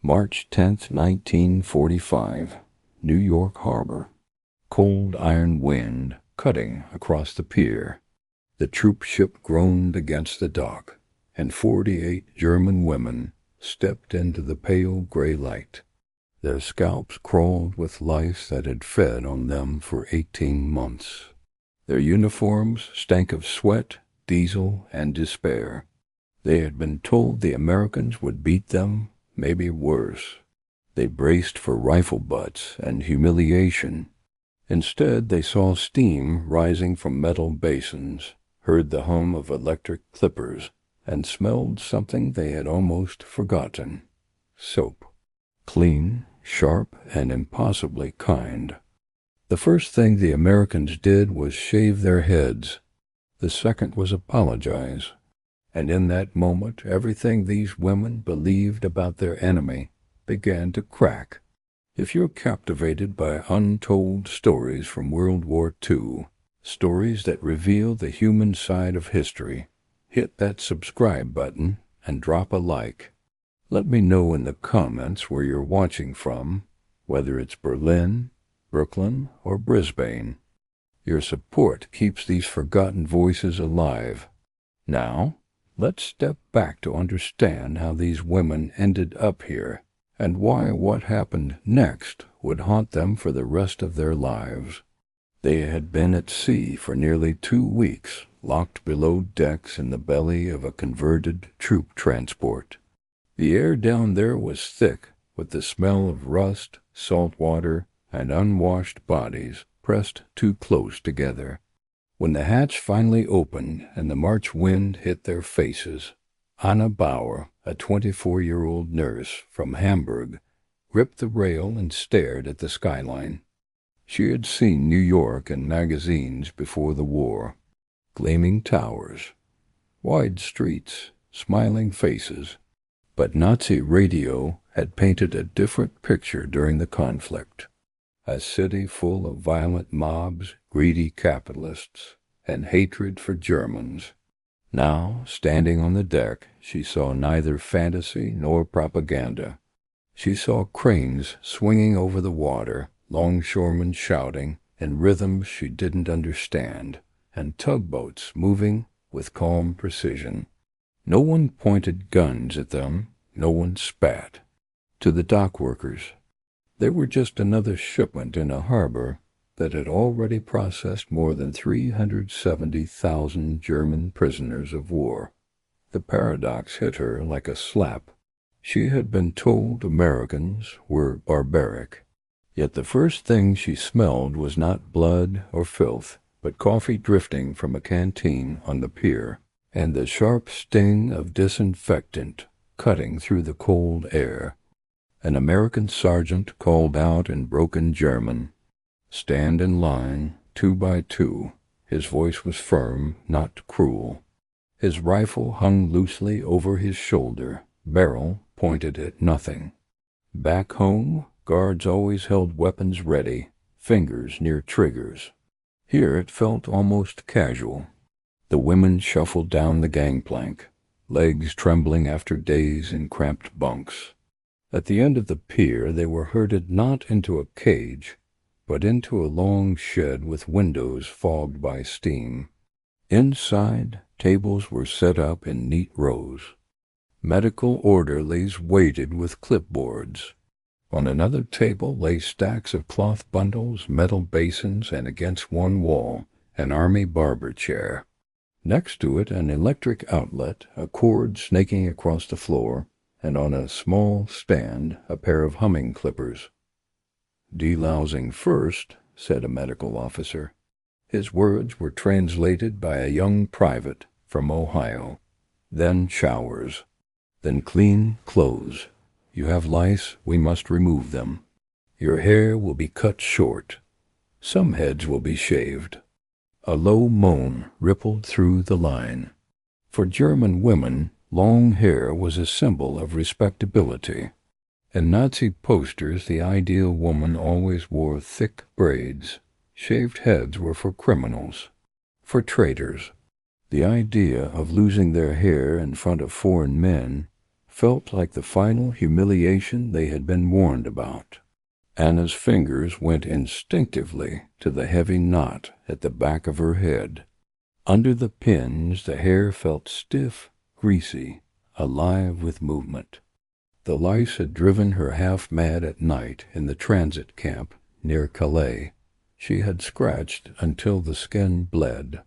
March 10th, 1945, New York Harbor. Cold iron wind cutting across the pier. The troop ship groaned against the dock, and 48 German women stepped into the pale gray light. Their scalps crawled with lice that had fed on them for 18 months. Their uniforms stank of sweat, diesel, and despair. They had been told the Americans would beat them, maybe worse. They braced for rifle butts and humiliation. Instead, they saw steam rising from metal basins, heard the hum of electric clippers, and smelled something they had almost forgotten: soap. Clean, sharp, and impossibly kind. The first thing the Americans did was shave their heads. The second was apologize. And in that moment, everything these women believed about their enemy began to crack. If you're captivated by untold stories from World War II, stories that reveal the human side of history, hit that subscribe button and drop a like. Let me know in the comments where you're watching from, whether it's Berlin, Brooklyn, or Brisbane. Your support keeps these forgotten voices alive. Now, let's step back to understand how these women ended up here, and why what happened next would haunt them for the rest of their lives. They had been at sea for nearly 2 weeks, locked below decks in the belly of a converted troop transport. The air down there was thick with the smell of rust, salt water, and unwashed bodies pressed too close together. When the hatch finally opened and the March wind hit their faces, Anna Bauer, a 24-year-old nurse from Hamburg, gripped the rail and stared at the skyline. She had seen New York in magazines before the war. Gleaming towers, wide streets, smiling faces. But Nazi radio had painted a different picture during the conflict. A city full of violent mobs, greedy capitalists, and hatred for Germans. Now, standing on the deck, she saw neither fantasy nor propaganda. She saw cranes swinging over the water, longshoremen shouting in rhythms she didn't understand, and tugboats moving with calm precision. No one pointed guns at them, no one spat. To the dock workers, they were just another shipment in a harbor that had already processed more than 370,000 German prisoners of war. The paradox hit her like a slap. She had been told Americans were barbaric, yet the first thing she smelled was not blood or filth, but coffee drifting from a canteen on the pier, and the sharp sting of disinfectant cutting through the cold air. An American sergeant called out in broken German, "Stand in line, 2 by 2. His voice was firm, not cruel. His rifle hung loosely over his shoulder, barrel pointed at nothing. Back home, guards always held weapons ready, fingers near triggers. Here it felt almost casual. The women shuffled down the gangplank, legs trembling after days in cramped bunks. At the end of the pier they were herded not into a cage, but into a long shed with windows fogged by steam. Inside, tables were set up in neat rows. Medical orderlies waited with clipboards. On another table lay stacks of cloth bundles, metal basins, and against one wall, an army barber chair. Next to it, an electric outlet, a cord snaking across the floor, and on a small stand, a pair of humming clippers. "Delousing first," said a medical officer. His words were translated by a young private from Ohio. "Then showers. Then clean clothes. You have lice, we must remove them. Your hair will be cut short. Some heads will be shaved." A low moan rippled through the line. For German women, long hair was a symbol of respectability. In Nazi posters, the ideal woman always wore thick braids. Shaved heads were for criminals, for traitors. The idea of losing their hair in front of foreign men felt like the final humiliation they had been warned about. Anna's fingers went instinctively to the heavy knot at the back of her head. Under the pins, the hair felt stiff, greasy, alive with movement. The lice had driven her half mad at night in the transit camp near Calais. She had scratched until the skin bled.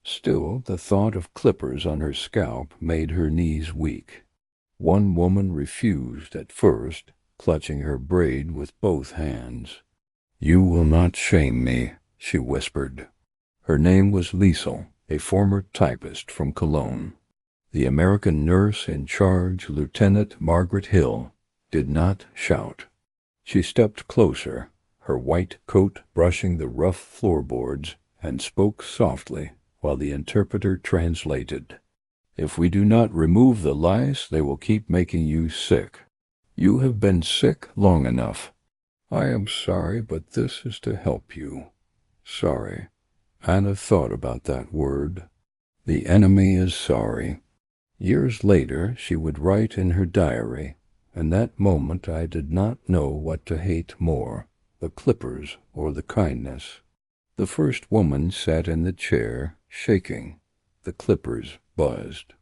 Still, the thought of clippers on her scalp made her knees weak. One woman refused at first, clutching her braid with both hands. "You will not shame me," she whispered. Her name was Liesel, a former typist from Cologne. The American nurse in charge, Lieutenant Margaret Hill, did not shout. She stepped closer, her white coat brushing the rough floorboards, and spoke softly while the interpreter translated. "If we do not remove the lice, they will keep making you sick. You have been sick long enough. I am sorry, but this is to help you." Sorry. Anna thought about that word. The enemy is sorry. Years later, she would write in her diary, "In that moment I did not know what to hate more, the clippers or the kindness." The first woman sat in the chair, shaking. The clippers buzzed.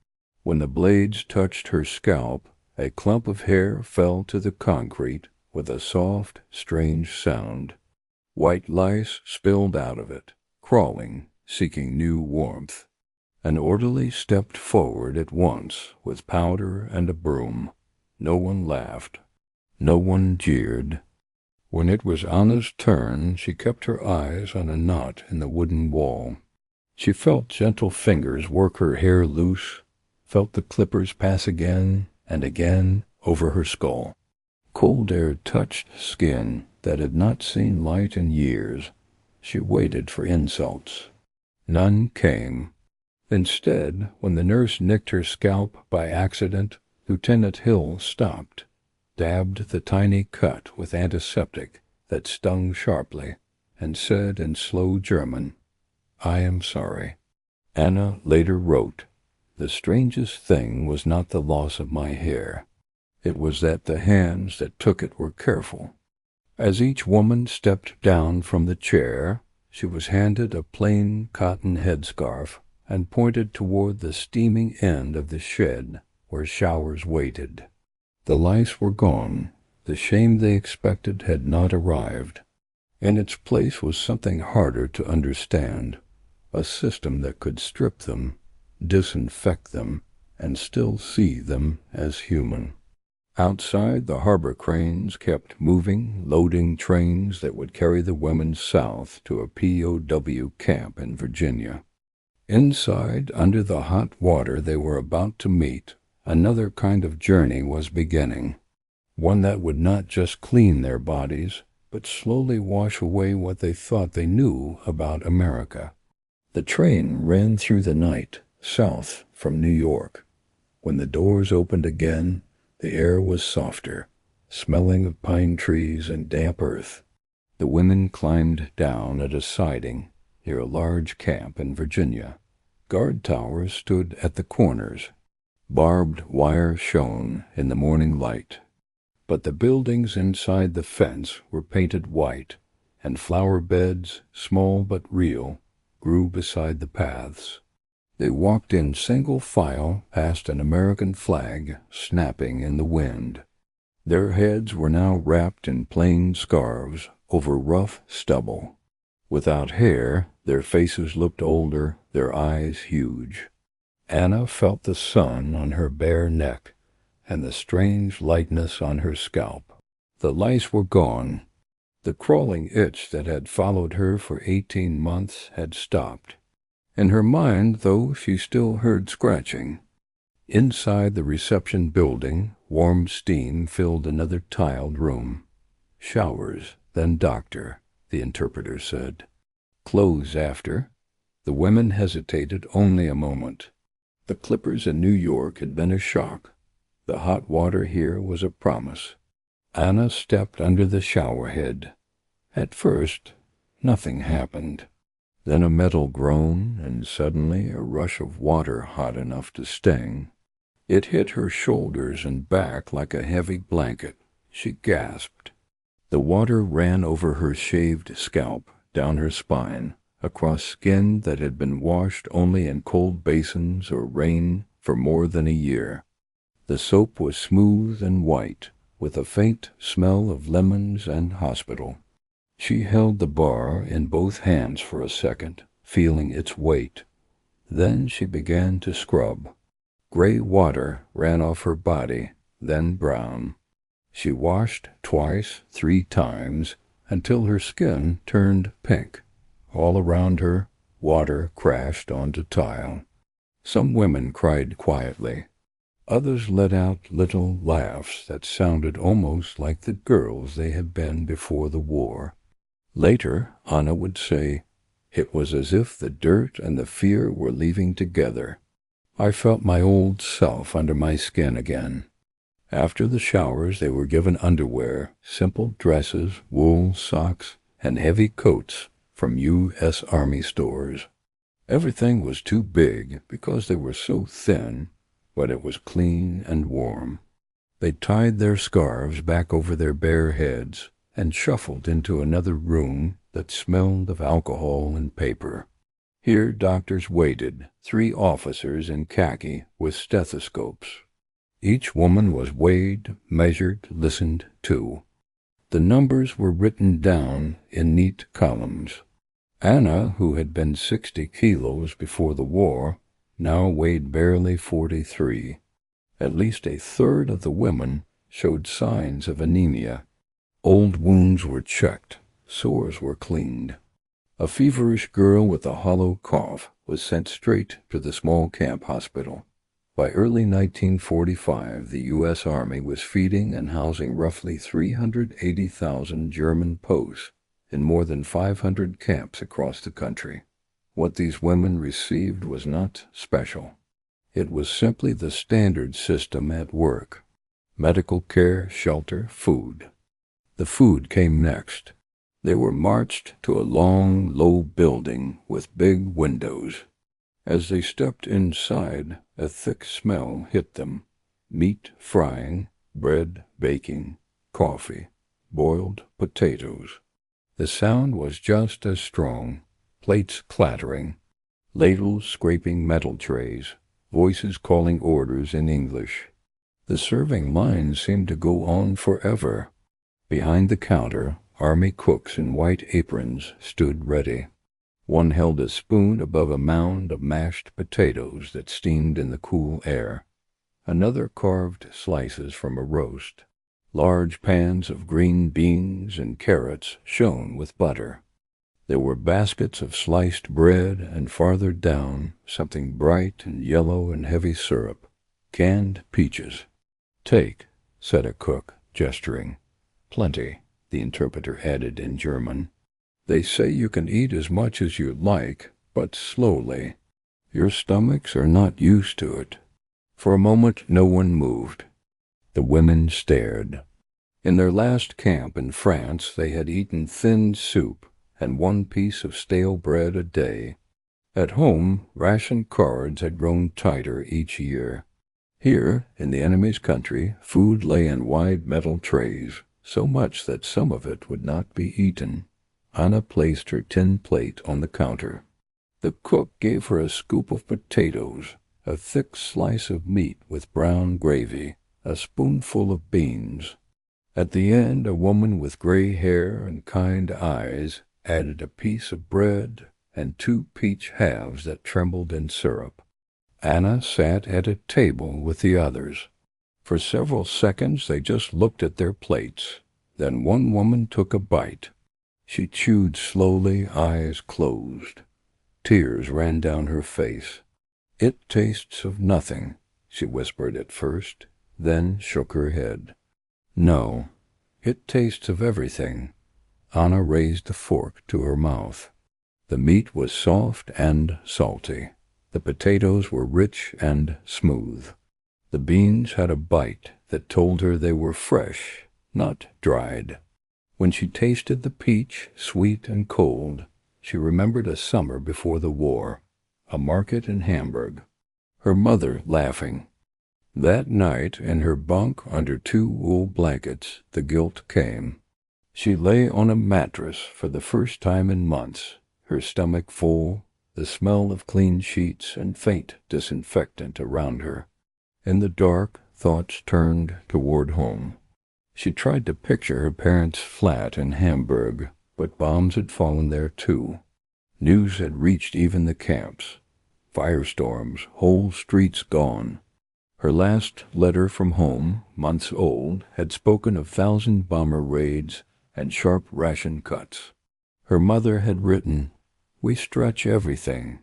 When the blades touched her scalp, a clump of hair fell to the concrete with a soft, strange sound. White lice spilled out of it, crawling, seeking new warmth. An orderly stepped forward at once with powder and a broom. No one laughed. No one jeered. When it was Anna's turn, she kept her eyes on a knot in the wooden wall. She felt gentle fingers work her hair loose, felt the clippers pass again and again over her skull. Cold air touched skin that had not seen light in years. She waited for insults. None came. Instead, when the nurse nicked her scalp by accident, Lieutenant Hill stopped, dabbed the tiny cut with antiseptic that stung sharply, and said in slow German, "I am sorry." Anna later wrote, "The strangest thing was not the loss of my hair. It was that the hands that took it were careful." As each woman stepped down from the chair, she was handed a plain cotton headscarf and pointed toward the steaming end of the shed where showers waited. The lice were gone. The shame they expected had not arrived. In its place was something harder to understand, a system that could strip them, disinfect them, and still see them as human. Outside, the harbor cranes kept moving, loading trains that would carry the women south to a POW camp in Virginia. Inside, under the hot water they were about to meet, another kind of journey was beginning, one that would not just clean their bodies, but slowly wash away what they thought they knew about America. The train ran through the night, south from New York. When the doors opened again, the air was softer, smelling of pine trees and damp earth. The women climbed down at a siding near a large camp in Virginia. Guard towers stood at the corners. Barbed wire shone in the morning light. But the buildings inside the fence were painted white, and flower beds, small but real, grew beside the paths. They walked in single file past an American flag snapping in the wind. Their heads were now wrapped in plain scarves over rough stubble. Without hair, their faces looked older, their eyes huge. Anna felt the sun on her bare neck and the strange lightness on her scalp. The lice were gone. The crawling itch that had followed her for 18 months had stopped. In her mind, though, she still heard scratching. Inside the reception building, warm steam filled another tiled room. Showers, then doctor, the interpreter said. Clothes after. The women hesitated only a moment. The clippers in New York had been a shock. The hot water here was a promise. Anna stepped under the shower head. At first, nothing happened. Then a metal groan, and suddenly a rush of water hot enough to sting. It hit her shoulders and back like a heavy blanket. She gasped. The water ran over her shaved scalp, down her spine, across skin that had been washed only in cold basins or rain for more than a year. The soap was smooth and white, with a faint smell of lemons and hospital. She held the bar in both hands for a second, feeling its weight. Then she began to scrub. Gray water ran off her body, then brown. She washed twice, 3 times, until her skin turned pink. All around her, water crashed onto tile. Some women cried quietly. Others let out little laughs that sounded almost like the girls they had been before the war. Later, Anna would say, "It was as if the dirt and the fear were leaving together. I felt my old self under my skin again." After the showers, they were given underwear, simple dresses, wool socks, and heavy coats from U.S. Army stores. Everything was too big because they were so thin, but it was clean and warm. They tied their scarves back over their bare heads and shuffled into another room that smelled of alcohol and paper. Here doctors waited, 3 officers in khaki with stethoscopes. Each woman was weighed, measured, listened to. The numbers were written down in neat columns. Anna, who had been 60 kilos before the war, now weighed barely 43. At least a third of the women showed signs of anemia. Old wounds were checked, sores were cleaned. A feverish girl with a hollow cough was sent straight to the small camp hospital. By early 1945, the U.S. Army was feeding and housing roughly 380,000 German posts in more than 500 camps across the country. What these women received was not special. It was simply the standard system at work: medical care, shelter, food. The food came next. They were marched to a long, low building with big windows. As they stepped inside, a thick smell hit them: meat frying, bread baking, coffee, boiled potatoes. The sound was just as strong: plates clattering, ladles scraping metal trays, voices calling orders in English. The serving lines seemed to go on forever. Behind the counter, Army cooks in white aprons stood ready. One held a spoon above a mound of mashed potatoes that steamed in the cool air. Another carved slices from a roast. Large pans of green beans and carrots shone with butter. There were baskets of sliced bread, and farther down, something bright and yellow and heavy syrup, canned peaches. "Take," said a cook, gesturing. "Plenty," the interpreter added in German. "They say you can eat as much as you like, but slowly. Your stomachs are not used to it." For a moment no one moved. The women stared. In their last camp in France they had eaten thin soup and 1 piece of stale bread a day. At home, ration cards had grown tighter each year. Here, in the enemy's country, food lay in wide metal trays, so much that some of it would not be eaten. Anna placed her tin plate on the counter. The cook gave her a scoop of potatoes, a thick slice of meat with brown gravy, a spoonful of beans. At the end, a woman with gray hair and kind eyes added a piece of bread and 2 peach halves that trembled in syrup. Anna sat at a table with the others. For several seconds they just looked at their plates. Then one woman took a bite. She chewed slowly, eyes closed. Tears ran down her face. "It tastes of nothing," she whispered at first, then shook her head. "No, it tastes of everything." Anna raised the fork to her mouth. The meat was soft and salty. The potatoes were rich and smooth. The beans had a bite that told her they were fresh, not dried. When she tasted the peach, sweet and cold, she remembered a summer before the war, a market in Hamburg, her mother laughing. That night, in her bunk under 2 wool blankets, the guilt came. She lay on a mattress for the first time in months, her stomach full, the smell of clean sheets and faint disinfectant around her. In the dark, thoughts turned toward home. She tried to picture her parents' flat in Hamburg, but bombs had fallen there too. News had reached even the camps. Firestorms, whole streets gone. Her last letter from home, months old, had spoken of 1,000 bomber raids and sharp ration cuts. Her mother had written, "We stretch everything.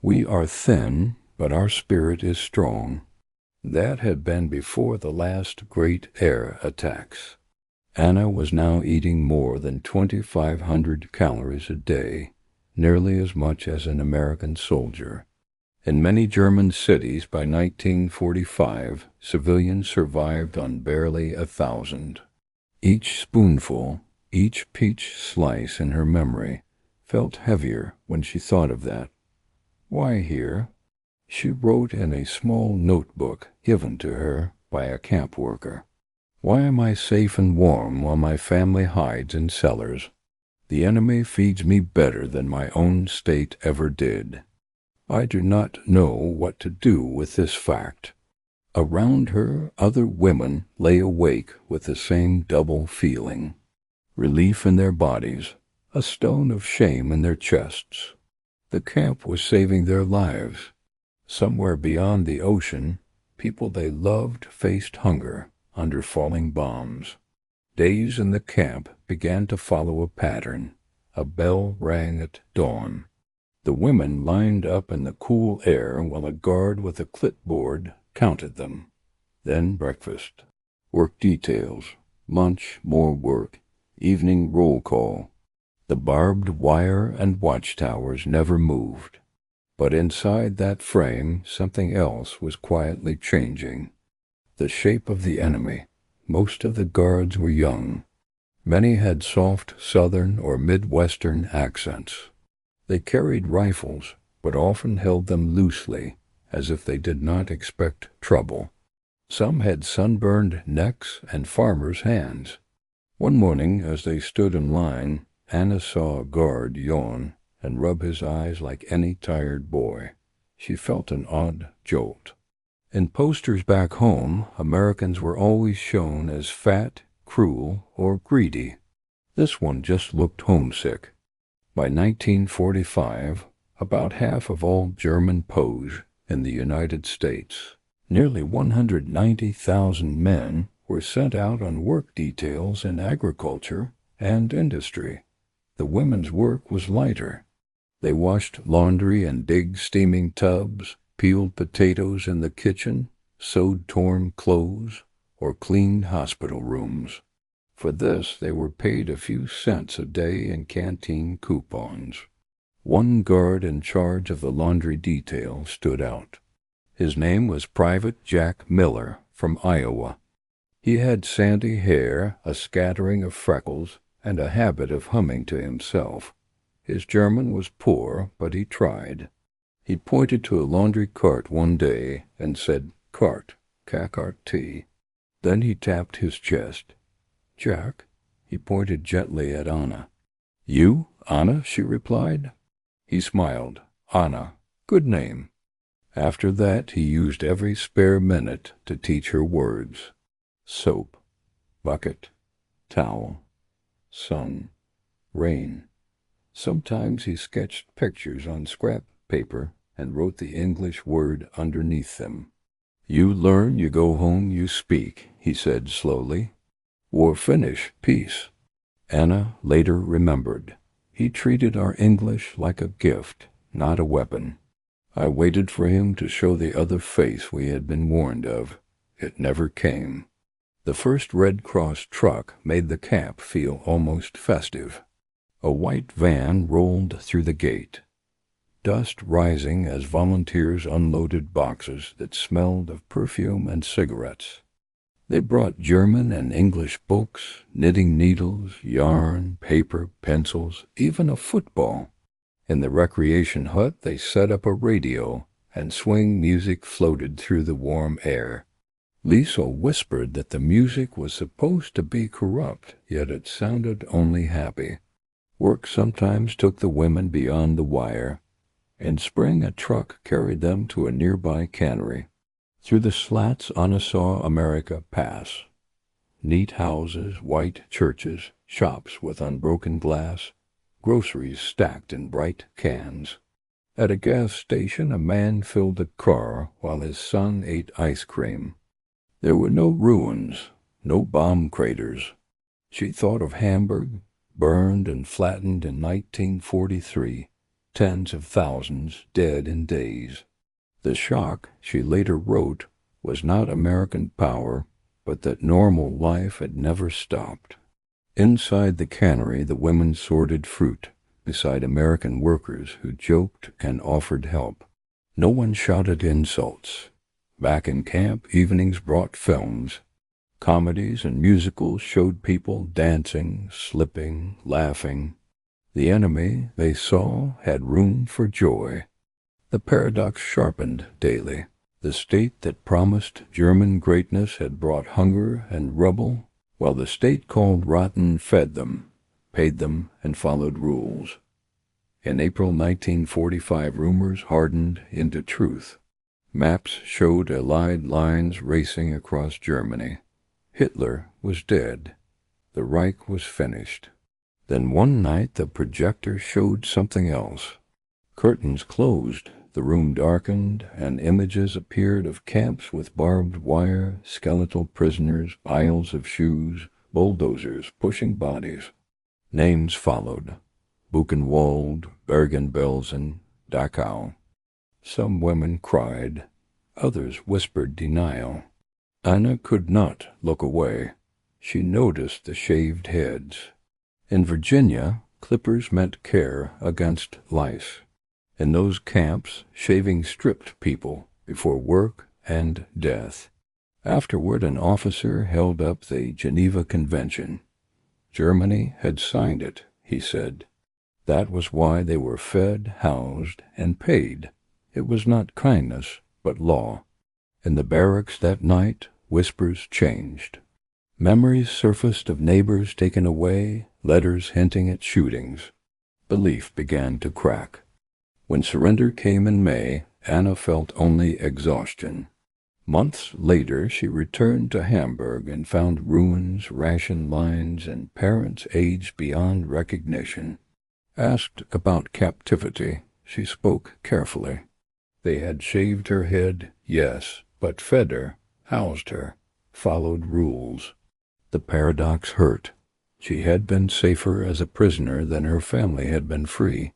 We are thin, but our spirit is strong." That had been before the last great air attacks. Anna was now eating more than 2,500 calories a day, nearly as much as an American soldier. In many German cities by 1945, civilians survived on barely 1,000. Each spoonful, each peach slice in her memory, felt heavier when she thought of that. Why here? She wrote in a small notebook given to her by a camp worker. Why am I safe and warm while my family hides in cellars? The enemy feeds me better than my own state ever did. I do not know what to do with this fact. Around her, other women lay awake with the same double feeling. Relief in their bodies, a stone of shame in their chests. The camp was saving their lives. Somewhere beyond the ocean, people they loved faced hunger under falling bombs. Days in the camp began to follow a pattern. A bell rang at dawn. The women lined up in the cool air while a guard with a clipboard counted them. Then breakfast. Work details. Lunch, more work. Evening roll call. The barbed wire and watchtowers never moved. But inside that frame, something else was quietly changing. The shape of the enemy. Most of the guards were young. Many had soft Southern or Midwestern accents. They carried rifles, but often held them loosely, as if they did not expect trouble. Some had sunburned necks and farmers' hands. One morning, as they stood in line, Anna saw a guard yawn and rub his eyes like any tired boy. She felt an odd jolt. In posters back home, Americans were always shown as fat, cruel, or greedy. This one just looked homesick. By 1945, about half of all German POWs in the United States, nearly 190,000 men, were sent out on work details in agriculture and industry. The women's work was lighter. They washed laundry in big steaming tubs, peeled potatoes in the kitchen, sewed torn clothes, or cleaned hospital rooms. For this, they were paid a few cents a day in canteen coupons. One guard in charge of the laundry detail stood out. His name was Private Jack Miller from Iowa. He had sandy hair, a scattering of freckles, and a habit of humming to himself. His German was poor, but he tried. He pointed to a laundry cart one day and said, "Cart, K-A-R-T." Then he tapped his chest. "Jack," he pointed gently at Anna. "You, Anna?" she replied. He smiled. "Anna. Good name." After that, he used every spare minute to teach her words. Soap, bucket, towel, sun, rain. Sometimes he sketched pictures on scrap paper and wrote the English word underneath them. "You learn, you go home, you speak," he said slowly. "War finish, peace." Anna later remembered. He treated our English like a gift, not a weapon. I waited for him to show the other face we had been warned of. It never came. The first Red Cross truck made the camp feel almost festive. A white van rolled through the gate, dust rising as volunteers unloaded boxes that smelled of perfume and cigarettes. They brought German and English books, knitting needles, yarn, paper, pencils, even a football. In the recreation hut they set up a radio, and swing music floated through the warm air. Lisa whispered that the music was supposed to be corrupt, yet it sounded only happy. Work sometimes took the women beyond the wire. In spring, a truck carried them to a nearby cannery. Through the slats Anna saw America pass. Neat houses, white churches, shops with unbroken glass, groceries stacked in bright cans. At a gas station, a man filled a car while his son ate ice cream. There were no ruins, no bomb craters. She thought of Hamburg, burned and flattened in 1943, tens of thousands dead in days. The shock, she later wrote, was not American power, but that normal life had never stopped. Inside the cannery, the women sorted fruit beside American workers who joked and offered help. No one shouted insults. Back in camp, evenings brought films. Comedies and musicals showed people dancing, slipping, laughing. The enemy, they saw, had room for joy. The paradox sharpened daily. The state that promised German greatness had brought hunger and rubble, while the state called rotten fed them, paid them, and followed rules. In April 1945, rumors hardened into truth. Maps showed Allied lines racing across Germany. Hitler was dead. The Reich was finished. Then one night the projector showed something else. Curtains closed, the room darkened, and images appeared of camps with barbed wire, skeletal prisoners, piles of shoes, bulldozers pushing bodies. Names followed: Buchenwald, Bergen-Belsen, Dachau. Some women cried. Others whispered denial. Anna could not look away. She noticed the shaved heads. In Virginia, clippers meant care against lice. In those camps, shaving stripped people before work and death. Afterward, an officer held up the Geneva Convention. Germany had signed it, he said. That was why they were fed, housed, and paid. It was not kindness, but law. In the barracks that night, whispers changed. Memories surfaced of neighbors taken away, letters hinting at shootings. Belief began to crack. When surrender came in May, Anna felt only exhaustion. Months later, she returned to Hamburg and found ruins, ration lines, and parents aged beyond recognition. Asked about captivity, she spoke carefully. They had shaved her head, yes, but fed her, housed her, followed rules. The paradox hurt. She had been safer as a prisoner than her family had been free.